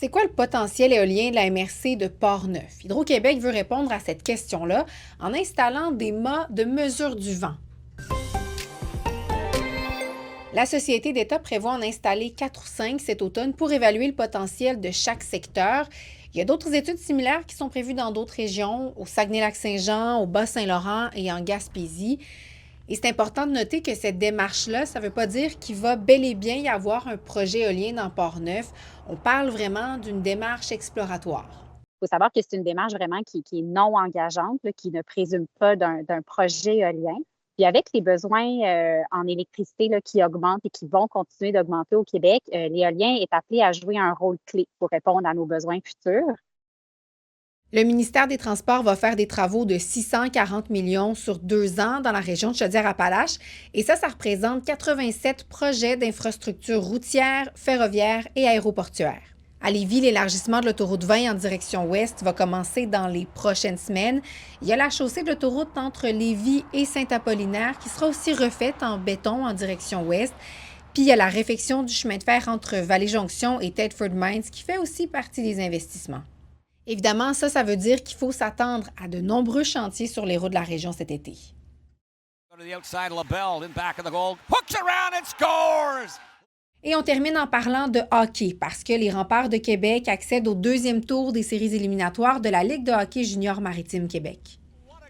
C'est quoi le potentiel éolien de la MRC de Port-Neuf? Hydro-Québec veut répondre à cette question-là en installant des mâts de mesure du vent. La Société d'État prévoit en installer 4 ou 5 cet automne pour évaluer le potentiel de chaque secteur. Il y a d'autres études similaires qui sont prévues dans d'autres régions, au Saguenay-Lac-Saint-Jean, au Bas-Saint-Laurent et en Gaspésie. Et c'est important de noter que cette démarche-là, ça ne veut pas dire qu'il va bel et bien y avoir un projet éolien dans Port-Neuf. On parle vraiment d'une démarche exploratoire. Il faut savoir que c'est une démarche vraiment qui est non engageante, là, qui ne présume pas d'un projet éolien. Puis avec les besoins en électricité là, qui augmentent et qui vont continuer d'augmenter au Québec, l'éolien est appelé à jouer un rôle clé pour répondre à nos besoins futurs. Le ministère des Transports va faire des travaux de 640 millions sur 2 ans dans la région de Chaudière-Appalaches et ça représente 87 projets d'infrastructures routières, ferroviaires et aéroportuaires. À Lévis, l'élargissement de l'autoroute 20 en direction ouest va commencer dans les prochaines semaines. Il y a la chaussée de l'autoroute entre Lévis et Saint-Apollinaire qui sera aussi refaite en béton en direction ouest. Puis il y a la réfection du chemin de fer entre Vallée-Jonction et Thetford Mines qui fait aussi partie des investissements. Évidemment, ça veut dire qu'il faut s'attendre à de nombreux chantiers sur les routes de la région cet été. Et on termine en parlant de hockey, parce que les Remparts de Québec accèdent au deuxième tour des séries éliminatoires de la Ligue de hockey junior maritime Québec.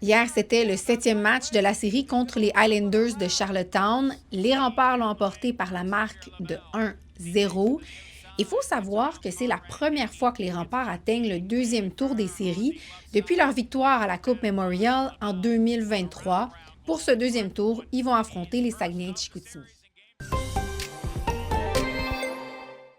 Hier, c'était le 7e match de la série contre les Highlanders de Charlottetown. Les Remparts l'ont emporté par la marque de 1-0. Il faut savoir que c'est la première fois que les Remparts atteignent le deuxième tour des séries depuis leur victoire à la Coupe Memorial en 2023. Pour ce deuxième tour, ils vont affronter les Saguenay de Chicoutimi.